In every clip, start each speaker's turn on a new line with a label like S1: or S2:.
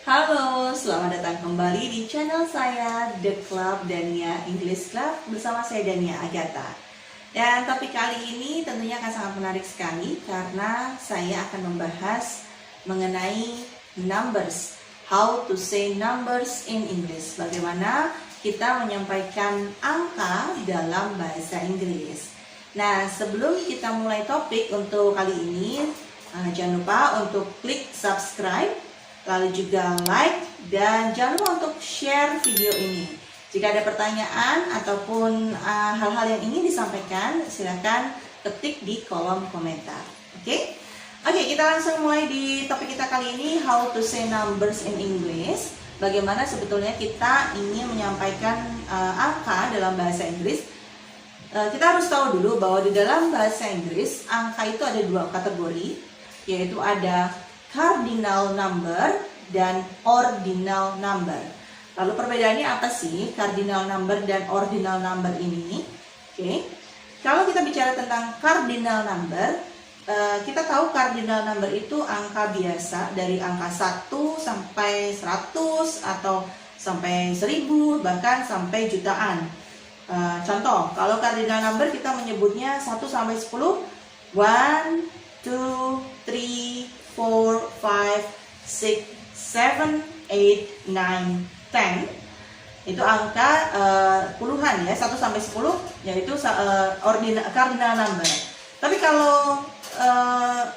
S1: Halo, selamat datang kembali di channel saya, The Club Dania English Club, bersama saya Dania Agatha. Dan topik kali ini tentunya akan sangat menarik sekali karena saya akan membahas mengenai numbers. How to say numbers in English. Bagaimana kita menyampaikan angka dalam bahasa Inggris. Nah, sebelum kita mulai topik untuk kali ini, jangan lupa untuk klik subscribe, lalu juga like, dan jangan lupa untuk share video ini. Jika ada pertanyaan ataupun hal-hal yang ingin disampaikan, silakan ketik di kolom komentar. Oke, kita langsung mulai di topik kita kali ini, how to say numbers in English. Bagaimana sebetulnya kita ingin menyampaikan angka dalam bahasa Inggris. Kita harus tahu dulu bahwa di dalam bahasa Inggris, angka itu ada dua kategori, yaitu ada cardinal number dan ordinal number. Lalu perbedaannya apa sih cardinal number dan ordinal number ini? Kalau kita bicara tentang cardinal number, kita tahu cardinal number itu angka biasa dari angka 1 sampai 100 atau sampai 1000 bahkan sampai jutaan. Contoh, kalau cardinal number kita menyebutnya 1 sampai 10, 1, 2, 3, 4, 5, 6, 7, 8, 9, 10. Itu angka puluhan ya, 1 sampai 10 yaitu cardinal number. Tapi kalau 11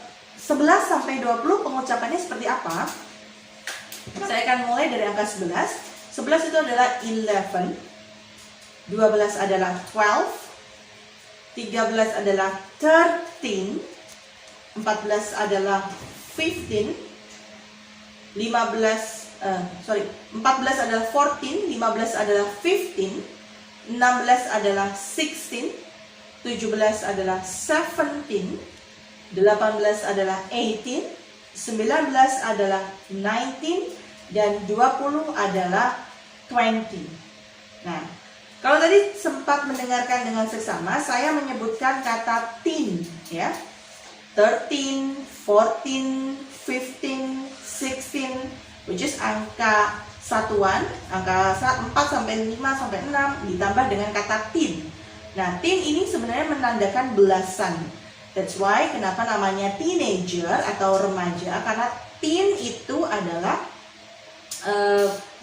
S1: sampai 20 pengucapannya seperti apa? Saya akan mulai dari angka 11. 11 itu adalah 11, 12 adalah 12, 13 adalah 13, 14 adalah 15, 14 adalah 14, 15 adalah 15, 16 adalah 16, 17 adalah 17, 18 adalah 18, 19 adalah 19, dan 20 adalah 20. Nah, kalau tadi sempat mendengarkan dengan seksama, saya menyebutkan kata teen ya. 13, 14, 15, 16, which is angka satuan, angka 4 sampai 5 sampai 6 ditambah dengan kata teen. Nah, teen ini sebenarnya menandakan belasan. That's why kenapa namanya teenager atau remaja, karena teen itu adalah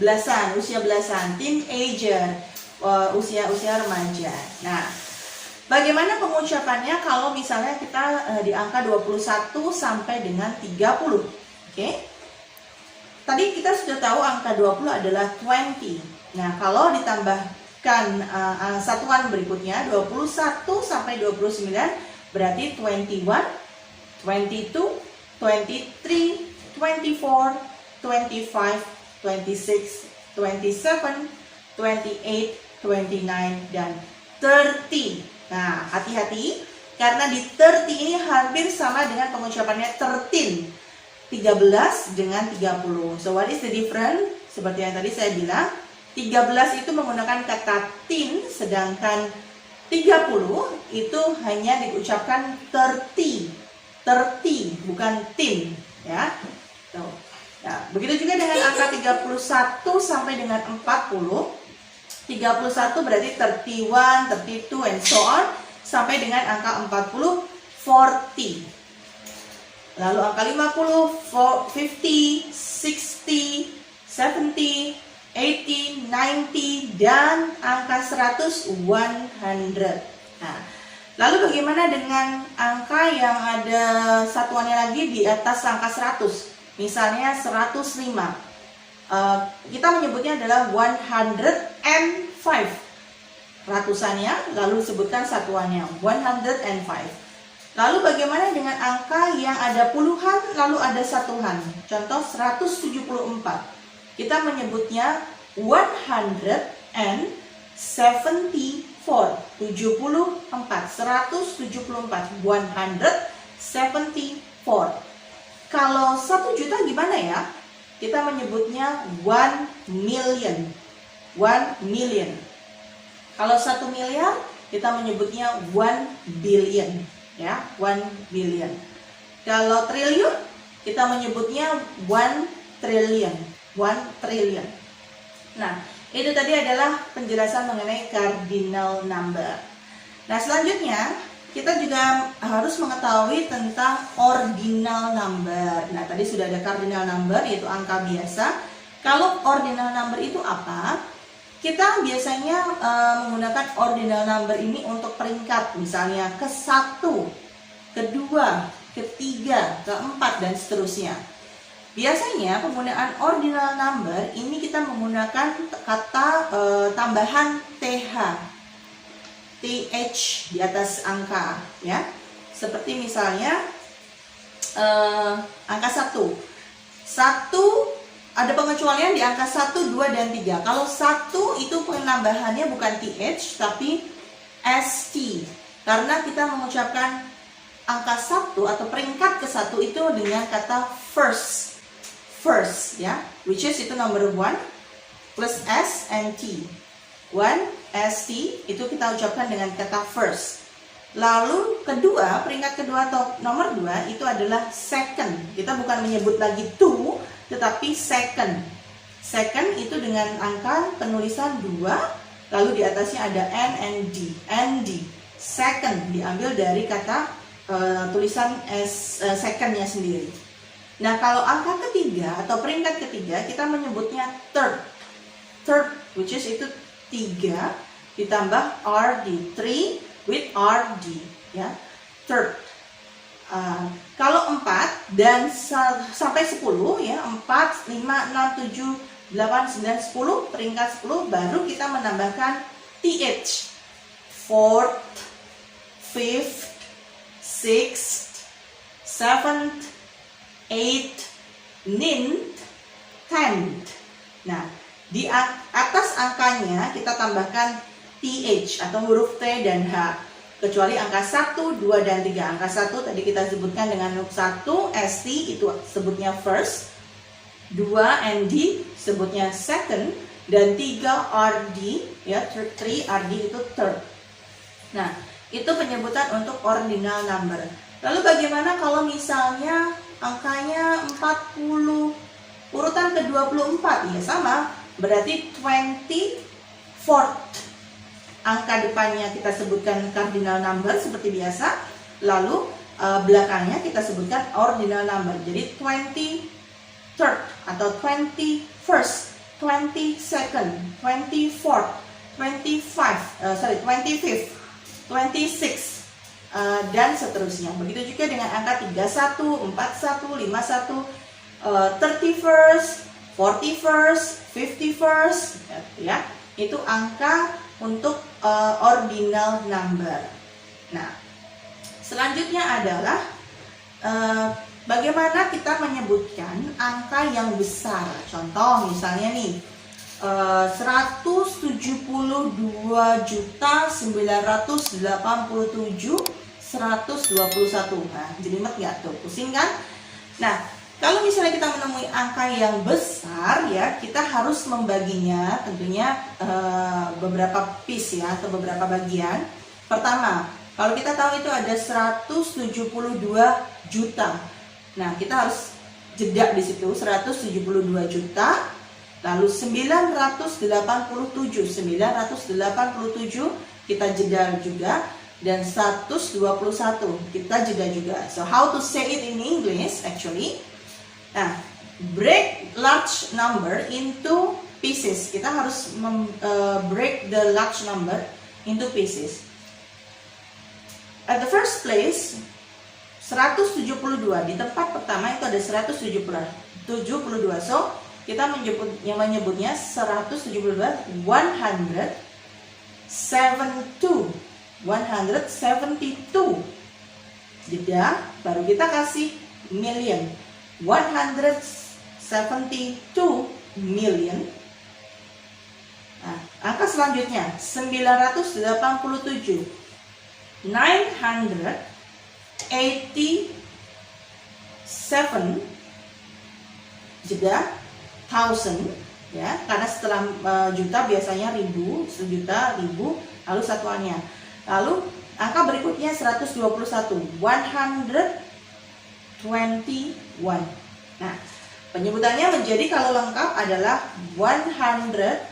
S1: belasan, usia belasan, teenager, usia remaja. Nah, bagaimana pengucapannya kalau misalnya kita di angka 21 sampai dengan 30? Tadi kita sudah tahu angka 20 adalah 20. Nah, kalau ditambahkan satuan berikutnya 21 sampai 29 berarti 21, 22, 23, 24, 25, 26, 27, 28, 29, dan 30. Nah, hati-hati karena di 30 ini hampir sama dengan pengucapannya 13, 13 dengan 30. So what is the difference? Seperti yang tadi saya bilang, 13 itu menggunakan kata teen, sedangkan 30 itu hanya diucapkan 30, bukan teen ya. Nah, begitu juga dengan angka 31 sampai dengan 40. 31 berarti 31, 32, and so on, sampai dengan angka 40, 40. Lalu angka 50, 50, 60, 70, 80, 90, dan angka 100, 100. Nah, lalu bagaimana dengan angka yang ada satuannya lagi di atas angka 100? Misalnya 105. Kita menyebutnya adalah 105. Ratusannya, lalu sebutkan satuannya 105. Lalu bagaimana dengan angka yang ada puluhan lalu ada satuan? Contoh 174. Kita menyebutnya 174. 174. 174. Kalau 1 juta gimana ya? Kita menyebutnya 1 million. 1 million. Kalau 1 miliar, kita menyebutnya 1 billion. Ya, 1 billion. Kalau triliun, kita menyebutnya 1 trillion. 1 trillion. Nah, itu tadi adalah penjelasan mengenai cardinal number. Nah, selanjutnya kita juga harus mengetahui tentang ordinal number. Nah, tadi sudah ada cardinal number, yaitu angka biasa. Kalau ordinal number itu apa? Kita biasanya menggunakan ordinal number ini untuk peringkat, misalnya ke-1, ke-2, ke-3, ke-4, dan seterusnya. Biasanya penggunaan ordinal number ini kita menggunakan kata tambahan TH di atas angka, ya. Seperti misalnya angka 1. 1 ada pengecualian di angka 1, 2, dan 3. Kalau 1 itu penambahannya bukan TH tapi ST. Karena kita mengucapkan angka 1 atau peringkat ke-1 itu dengan kata first, ya, which is itu number 1 plus S and T. 1 ST itu kita ucapkan dengan kata first. Lalu kedua, peringkat kedua atau nomor 2 itu adalah second. Kita bukan menyebut lagi two, tetapi second. Second itu dengan angka penulisan 2, lalu di atasnya ada N and D. ND. Second diambil dari kata tulisan secondnya sendiri. Nah, kalau angka ketiga atau peringkat ketiga kita menyebutnya third. Third, which is itu 3 ditambah RD, 3 with RD, ya. Third. Kalau 4 dan sampai 10, ya, 4, 5, 6, 7, 8, 9, 10, peringkat 10 baru kita menambahkan TH. Fourth, fifth, sixth, seventh, 8, ninth, 10th. Nah, di atas angkanya kita tambahkan TH atau huruf T dan H. Kecuali angka 1, 2, dan 3. Angka 1 tadi kita sebutkan dengan huruf 1, ST itu sebutnya first. 2, ND sebutnya second. Dan 3, RD, ya, 3, RD itu third. Nah, itu penyebutan untuk ordinal number. Lalu bagaimana kalau misalnya angkanya 40, urutan ke-24, ya sama, berarti 24th. Angka depannya kita sebutkan cardinal number seperti biasa, lalu belakangnya kita sebutkan ordinal number. Jadi 23rd atau 21st, 22nd, 24th, 25th, 26th, dan seterusnya. Begitu juga dengan angka 31, 41, 51, 31st, 41st, 51st, ya. Itu angka untuk ordinal number. Nah, selanjutnya adalah bagaimana kita menyebutkan angka yang besar. Contoh misalnya nih, 172.987.121. Nah, jelimet nggak tuh? Pusing kan? Nah, kalau misalnya kita menemui angka yang besar, ya, kita harus membaginya tentunya beberapa piece, ya, atau beberapa bagian. Pertama, kalau kita tahu itu ada 172 juta. Nah, kita harus jeda di situ, 172 juta. Lalu 987 kita jeda juga, dan 121 kita jeda juga. So how to say it in English actually? Nah, break large number into pieces. Kita harus break the large number into pieces. At the first place, 172 di tempat pertama itu ada 172. So kita menyebutnya 172, 172. Jeda, baru kita kasih million. 172 million. Nah, angka selanjutnya 987. 987 jeda 1000, ya, karena setelah juta biasanya ribu, sejuta, ribu, lalu satuannya. Lalu angka berikutnya 121. 121. Nah, Penyebutannya menjadi kalau lengkap adalah 171.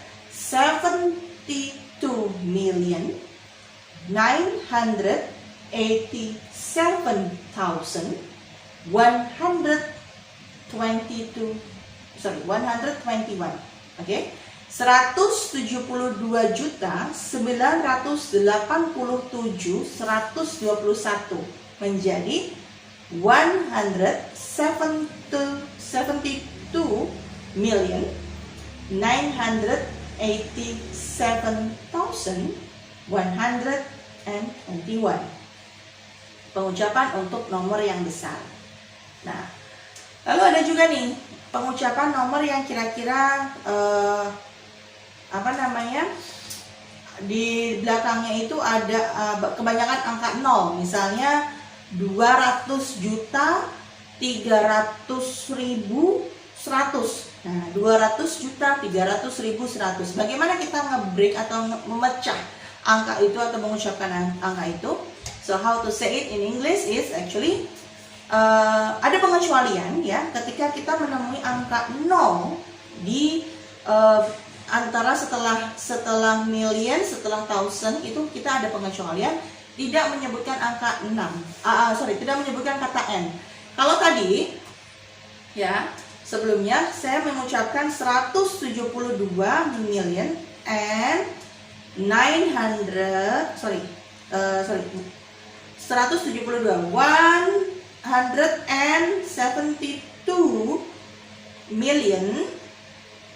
S1: Oke. 172.987.121 menjadi 172.987.121. Pengucapan untuk nomor yang besar. Nah, lalu ada juga nih pengucapan nomor yang kira-kira di belakangnya itu ada kebanyakan angka 0. Misalnya 200.300.100. Nah, 200.300.100. Bagaimana kita nge-break atau memecah angka itu atau mengucapkan angka itu? So how to say it in English is actually ada pengecualian ya, ketika kita menemui angka 0 di antara setelah million, setelah thousand, itu kita ada pengecualian, tidak menyebutkan angka 6. Tidak menyebutkan kata n. Kalau tadi ya, sebelumnya saya mengucapkan 172 million and 172 million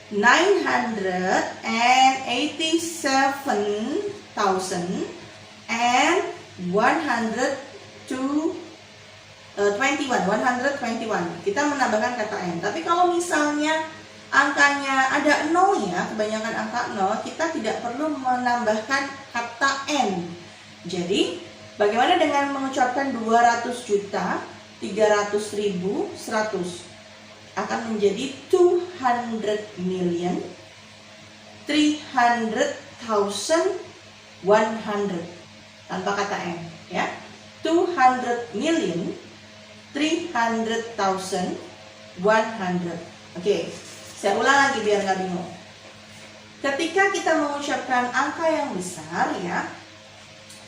S1: 987,121. Kita menambahkan kata n. Tapi kalau misalnya angkanya ada nolnya, kebanyakan angka 0, kita tidak perlu menambahkan kata n. Jadi bagaimana dengan mengucapkan 200.300.100? Akan menjadi 200,300,100 tanpa kata n ya. 200,300,100. Oke, saya ulang lagi biar nggak bingung. Ketika kita mengucapkan angka yang besar ya,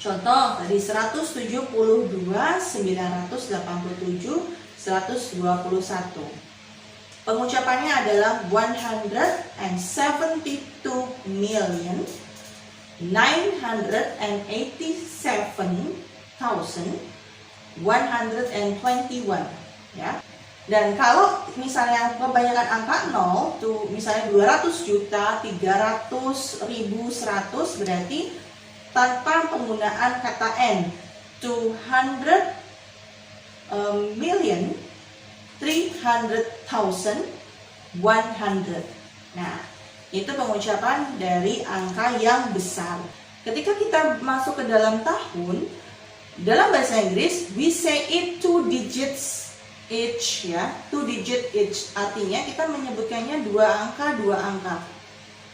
S1: contoh tadi 172.987.121. Pengucapannya adalah 187,987,121 ya. Dan kalau misalnya kebanyakan angka 0 tuh, misalnya 200.300.100, berarti tanpa penggunaan kata n. 200,300,100. Nah, itu pengucapan dari angka yang besar. Ketika kita masuk ke dalam tahun, dalam bahasa Inggris we say it 2 digits each ya, 2 digit each. Artinya kita menyebutkannya dua angka.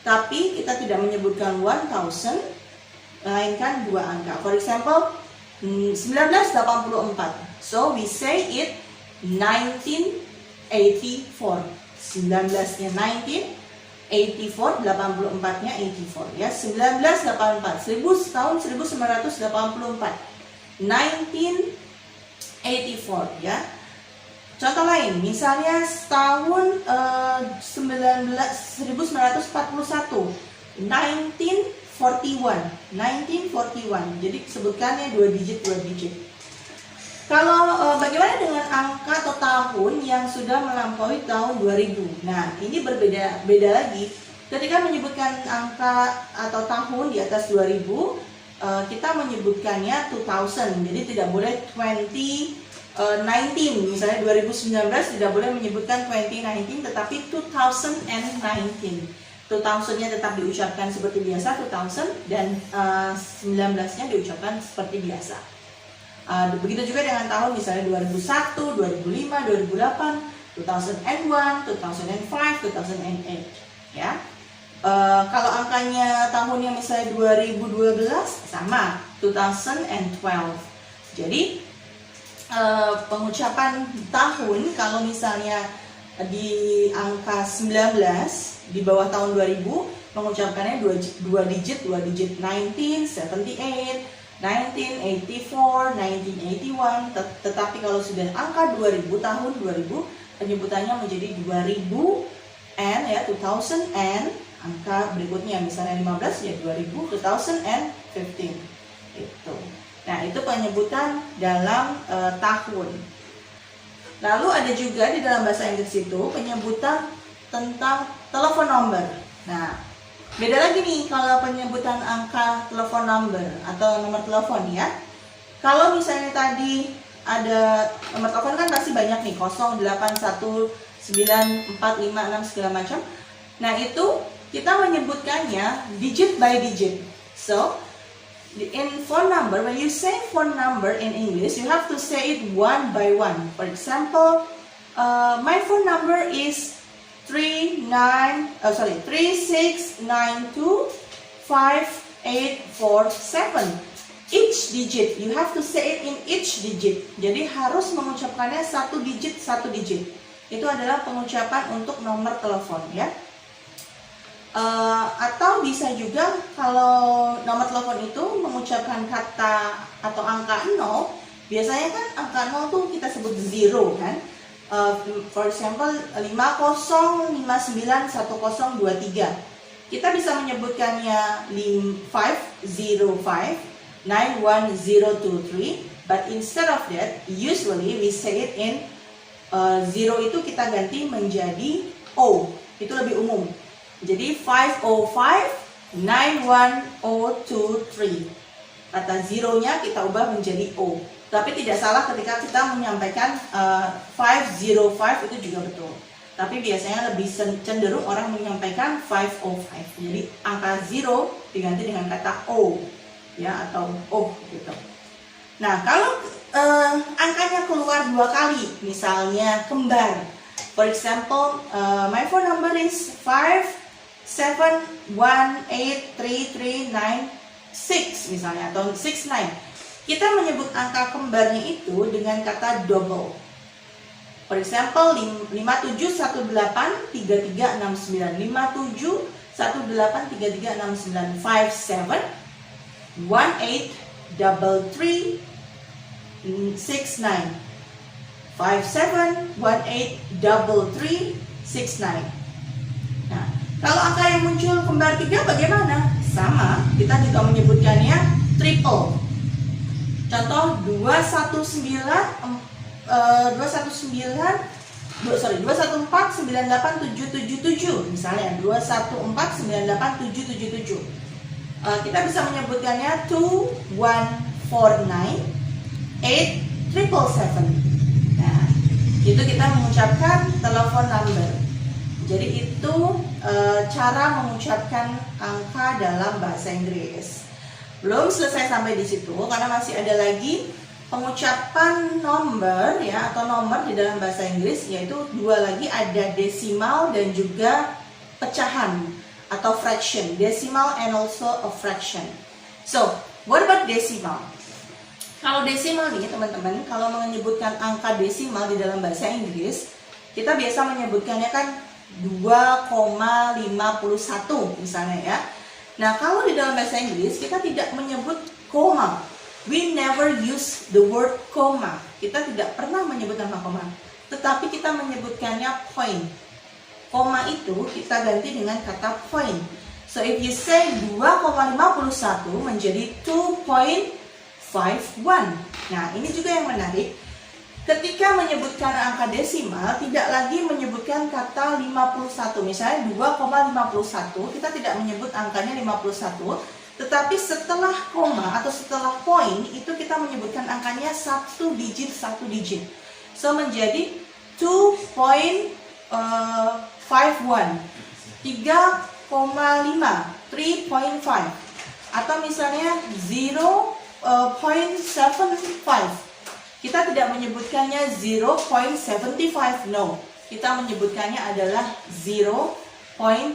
S1: Tapi kita tidak menyebutkan 1000, melainkan dua angka. For example, 1984. So we say it 1984. 19-nya 19, 84, 84-nya 84 ya. 1984, tahun 1984. 1984 ya. Contoh lain, misalnya tahun 1941, 1941. Jadi sebutkannya 2 digit. Kalau bagaimana dengan angka atau tahun yang sudah melampaui tahun 2000? Nah, ini berbeda lagi. Ketika menyebutkan angka atau tahun di atas 2000, kita menyebutkannya 2000. Jadi tidak boleh 2019. Misalnya 2019 tidak boleh menyebutkan 2019, tetapi 2019. 2000-nya tetap diucapkan seperti biasa, 2000, dan 19-nya diucapkan seperti biasa. Begitu juga dengan tahun misalnya 2001, 2005, 2008, 2001, 2005, 2008 ya. Kalau angkanya tahunnya misalnya 2012, sama 2012. Jadi pengucapan tahun kalau misalnya di angka 19 di bawah tahun 2000 mengucapkannya 2 digit 1978, 1984, 1981, tetapi kalau sudah angka 2000 tahun 2000 penyebutannya menjadi 2000 and ya 2000 and angka berikutnya misalnya 15 ya 2000 2015 itu. Nah, itu penyebutan dalam tahun. Lalu ada juga di dalam bahasa Inggris itu penyebutan tentang telepon number. Nah, beda lagi nih kalau penyebutan angka telepon number atau nomor telepon ya. Kalau misalnya tadi ada nomor telepon kan pasti banyak nih 08194556 segala macam. Nah, itu kita menyebutkannya digit by digit. So, in phone number, when you say phone number in English, you have to say it one by one. For example, my phone number is 36925847. Each digit, you have to say it in each digit. Jadi harus mengucapkannya satu digit. Itu adalah pengucapan untuk nomor telepon ya. Atau bisa juga kalau nomor telepon itu mengucapkan kata atau angka 0, biasanya kan angka 0 tuh kita sebut zero kan. For example 50591023. Kita bisa menyebutkannya 505910023, but instead of that, usually we say it in zero itu kita ganti menjadi O. Itu lebih umum. Jadi 505910023. Kata zeronya kita ubah menjadi O. Tapi tidak salah ketika kita menyampaikan 505 itu juga betul. Tapi biasanya lebih cenderung orang menyampaikan 505. Jadi angka 0 diganti dengan kata O ya atau O gitu. Nah, kalau angkanya keluar 2 kali, misalnya kembar. For example, my phone number is 5718339 misalnya atau 69. Kita menyebut angka kembarnya itu dengan kata double. For example, 57183369, 57183369, 57183369, 57183369. Nah, kalau angka yang muncul kembar 3 bagaimana? Sama, kita juga menyebutkannya triple. Contoh 214987777 misalnya 214987777. Kita bisa menyebutkannya 21498777. Nah, itu kita mengucapkan telepon number. Jadi itu cara mengucapkan angka dalam bahasa Inggris. Belum selesai sampai di situ karena masih ada lagi pengucapan nomor ya atau nomor di dalam bahasa Inggris, yaitu 2 lagi, ada desimal dan juga pecahan atau fraction. Decimal and also a fraction. So, what about decimal? Kalau desimal nih teman-teman, kalau menyebutkan angka desimal di dalam bahasa Inggris, kita biasa menyebutkannya kan 2,51 misalnya ya. Nah, kalau di dalam bahasa Inggris kita tidak menyebut koma. We never use the word comma. Kita tidak pernah menyebut nama koma, tetapi kita menyebutkannya point. Koma itu kita ganti dengan kata point. So if you say 2,51 menjadi 2.51. Nah, ini juga yang menarik. Ketika menyebutkan angka desimal, tidak lagi menyebutkan kata 51. Misalnya 2,51, kita tidak menyebut angkanya 51, tetapi setelah koma atau setelah poin, itu kita menyebutkan angkanya satu digit. So, menjadi 2.51, 3,5, 3.5. Atau misalnya 0.75. Kita tidak menyebutkannya 0.75, no. Kita menyebutkannya adalah 0.75.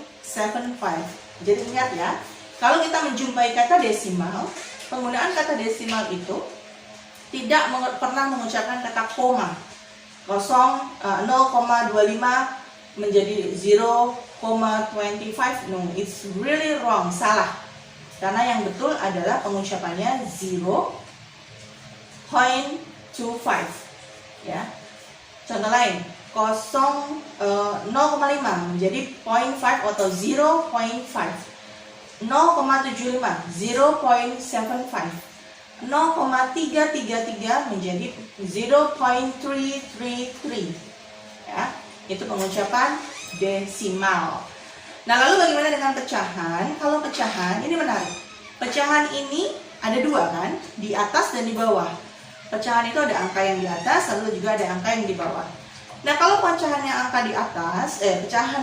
S1: Jadi ingat ya, kalau kita menjumpai kata desimal, penggunaan kata desimal itu tidak pernah mengucapkan kata koma. 0,25 menjadi 0,25. No, it's really wrong, salah. Karena yang betul adalah pengucapannya 0.25 ya. Contoh lain, 0,5 menjadi 0.5 atau 0.5. 0,75 0.75. 0,333 menjadi 0.333 ya. Itu pengucapan desimal. Nah, lalu bagaimana dengan pecahan? Kalau pecahan ini menarik. Pecahan ini ada dua kan, di atas dan di bawah. Pecahan itu ada angka yang di atas, lalu juga ada angka yang di bawah. Nah, kalau pecahannya angka di atas, pecahan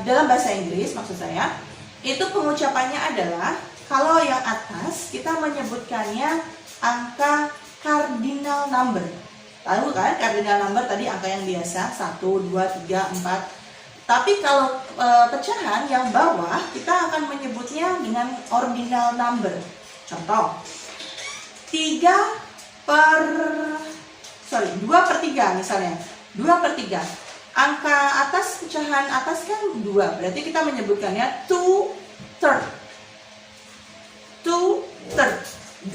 S1: dalam bahasa Inggris maksud saya, itu pengucapannya adalah kalau yang atas kita menyebutkannya angka cardinal number. Tahu kan, cardinal number tadi angka yang biasa 1, 2, 3, 4. Tapi kalau pecahan yang bawah kita akan menyebutnya dengan ordinal number. Contoh, 2/3 misalnya. 2/3. Angka atas, pecahan atas kan 2. Berarti kita menyebutkannya 2/3. 2/3.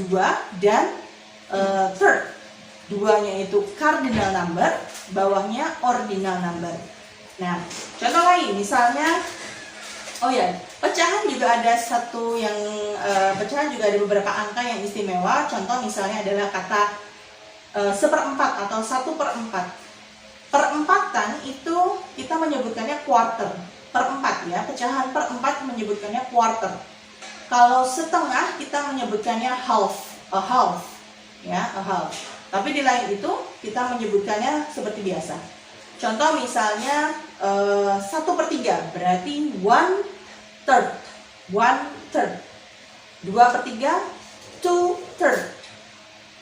S1: 2 dan third. Duanya itu cardinal number, bawahnya ordinal number. Nah, contoh lain misalnya, pecahan juga ada pecahan juga ada beberapa angka yang istimewa. Contoh misalnya adalah kata 1/4 atau 1/4. Perempatan itu kita menyebutkannya quarter. Per-4 ya, pecahan per-4 menyebutkannya quarter. Kalau setengah kita menyebutkannya half, a half ya, a half. Tapi di lain itu kita menyebutkannya seperti biasa. Contoh misalnya 1/3 berarti 1/3. 1/3. 2/3 2/3.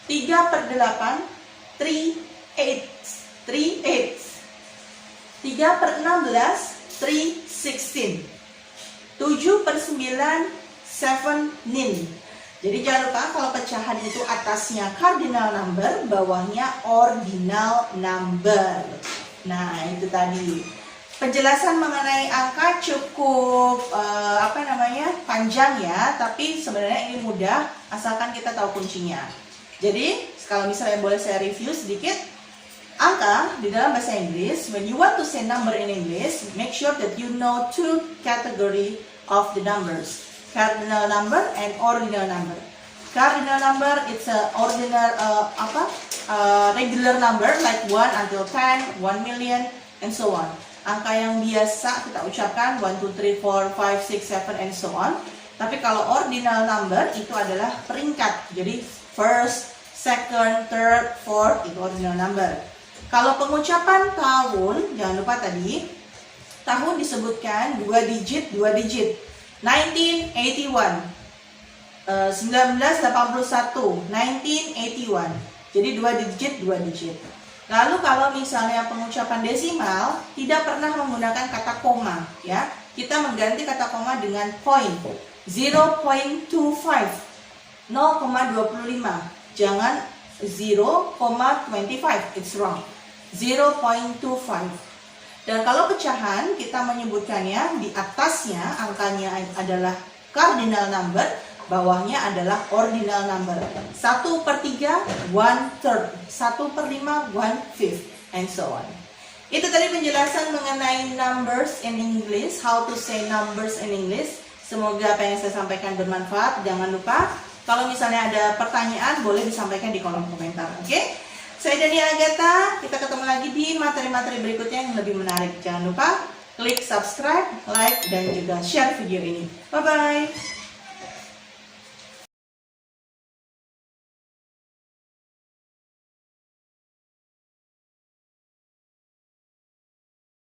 S1: 3/8 3/8. 3/8. 3/16 3/16. 7/9 7/9. Jadi jangan lupa kalau pecahan itu atasnya cardinal number, bawahnya ordinal number. Nah, itu tadi. Penjelasan mengenai angka cukup panjang ya, tapi sebenarnya ini mudah asalkan kita tahu kuncinya. Jadi, kalau misalnya boleh saya review sedikit, angka di dalam bahasa Inggris, when you want to say number in English, make sure that you know two category of the numbers. Cardinal number and ordinal number. Cardinal number it's a regular number like 1 until 10, 1 million and so on. Angka yang biasa kita ucapkan 1, 2, 3, 4, 5, 6, 7 and so on. Tapi kalau ordinal number itu adalah peringkat. Jadi first, second, third, fourth itu ordinal number. Kalau pengucapan tahun, jangan lupa tadi tahun disebutkan 2 digit, 2 digit. 1981, 1981, 1981. Jadi 2 digit, 2 digit. Lalu kalau misalnya pengucapan desimal tidak pernah menggunakan kata koma, ya. Kita mengganti kata koma dengan point. 0.25, 0,25. Jangan 0,25, it's wrong. 0.25. Dan kalau pecahan kita menyebutkannya di atasnya angkanya adalah cardinal number, bawahnya adalah ordinal number. 1/3, 1/3, 1/5, 1/5, and so on. Itu tadi penjelasan mengenai numbers in English, how to say numbers in English. Semoga apa yang saya sampaikan bermanfaat. Jangan lupa kalau misalnya ada pertanyaan boleh disampaikan di kolom komentar. Oke? Saya Dania Agatha, kita ketemu lagi di materi-materi berikutnya yang lebih menarik. Jangan lupa klik subscribe, like, dan juga share video ini. Bye-bye!